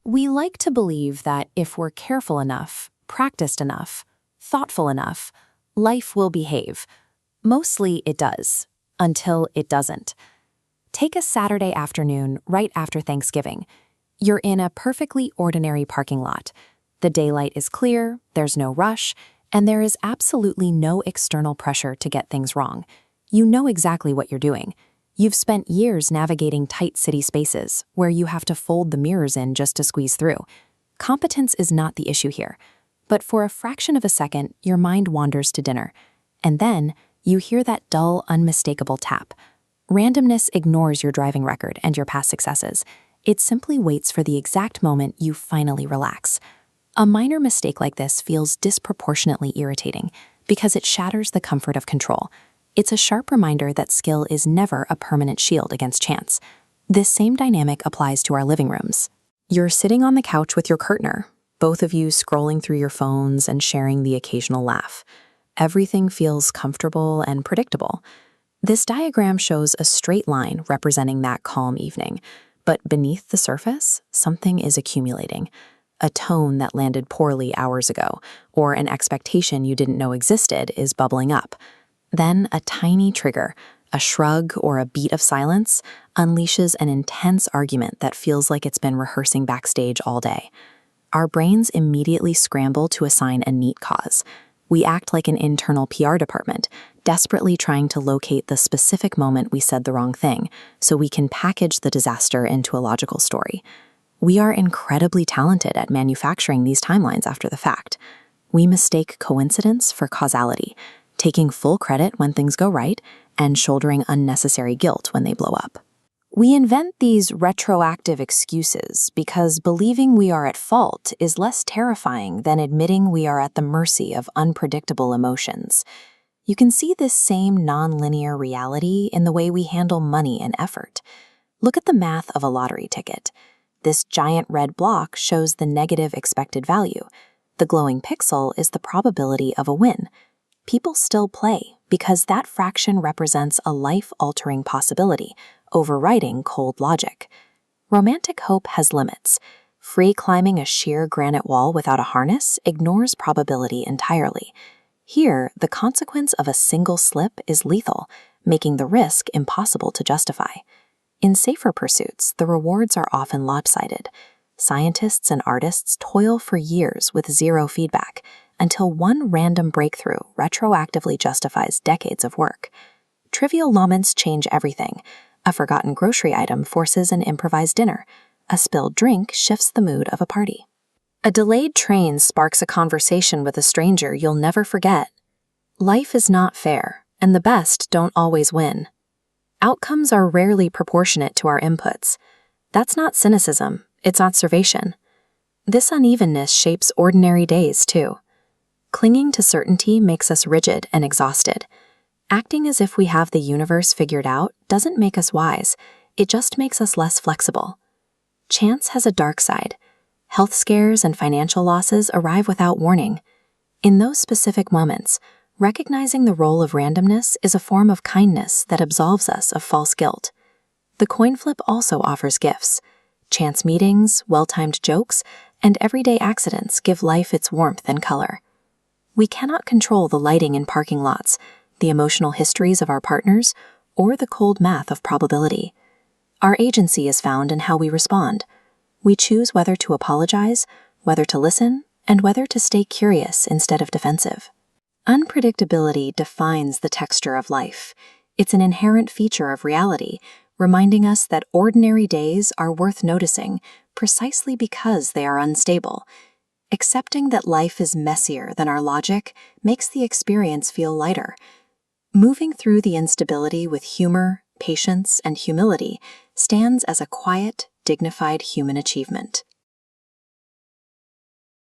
We like to believe that if we're careful enough, practiced enough, thoughtful enough, life will behave. Mostly it does, until it doesn't. Take a Saturday afternoon right after Thanksgiving. You're in a perfectly ordinary parking lot. The daylight is clear, there's no rush, and there is absolutely no external pressure to get things wrong. You know exactly what you're doing. You've spent years navigating tight city spaces where you have to fold the mirrors in just to squeeze through. Competence is not the issue here. But for a fraction of a second, your mind wanders to dinner. And then you hear that dull, unmistakable tap. Randomness ignores your driving record and your past successes. It simply waits for the exact moment you finally relax. A minor mistake like this feels disproportionately irritating because it shatters the comfort of control. It's a sharp reminder that skill is never a permanent shield against chance. This same dynamic applies to our living rooms. You're sitting on the couch with your partner, both of you scrolling through your phones and sharing the occasional laugh. Everything feels comfortable and predictable. This diagram shows a straight line representing that calm evening, but beneath the surface, something is accumulating. A tone that landed poorly hours ago, or an expectation you didn't know existed, is bubbling up. Then a tiny trigger, a shrug or a beat of silence, unleashes an intense argument that feels like it's been rehearsing backstage all day. Our brains immediately scramble to assign a neat cause. We act like an internal PR department, desperately trying to locate the specific moment we said the wrong thing, so we can package the disaster into a logical story. We are incredibly talented at manufacturing these timelines after the fact. We mistake coincidence for causality, taking full credit when things go right and shouldering unnecessary guilt when they blow up. We invent these retroactive excuses because believing we are at fault is less terrifying than admitting we are at the mercy of unpredictable emotions. You can see this same nonlinear reality in the way we handle money and effort. Look at the math of a lottery ticket. This giant red block shows the negative expected value. The glowing pixel is the probability of a win. People still play because that fraction represents a life-altering possibility, overriding cold logic. Romantic hope has limits. Free climbing a sheer granite wall without a harness ignores probability entirely. Here, the consequence of a single slip is lethal, making the risk impossible to justify. In safer pursuits, the rewards are often lopsided. Scientists and artists toil for years with zero feedback, until one random breakthrough retroactively justifies decades of work. Trivial moments change everything. A forgotten grocery item forces an improvised dinner. A spilled drink shifts the mood of a party. A delayed train sparks a conversation with a stranger you'll never forget. Life is not fair, and the best don't always win. Outcomes are rarely proportionate to our inputs. That's not cynicism, it's observation. This unevenness shapes ordinary days, too. Clinging to certainty makes us rigid and exhausted. Acting as if we have the universe figured out doesn't make us wise, it just makes us less flexible. Chance has a dark side. Health scares and financial losses arrive without warning. In those specific moments, recognizing the role of randomness is a form of kindness that absolves us of false guilt. The coin flip also offers gifts. Chance meetings, well-timed jokes, and everyday accidents give life its warmth and color. We cannot control the lighting in parking lots, the emotional histories of our partners, or the cold math of probability. Our agency is found in how we respond. We choose whether to apologize, whether to listen, and whether to stay curious instead of defensive. Unpredictability defines the texture of life. It's an inherent feature of reality, reminding us that ordinary days are worth noticing precisely because they are unstable. Accepting that life is messier than our logic makes the experience feel lighter. Moving through the instability with humor, patience, and humility stands as a quiet, dignified human achievement.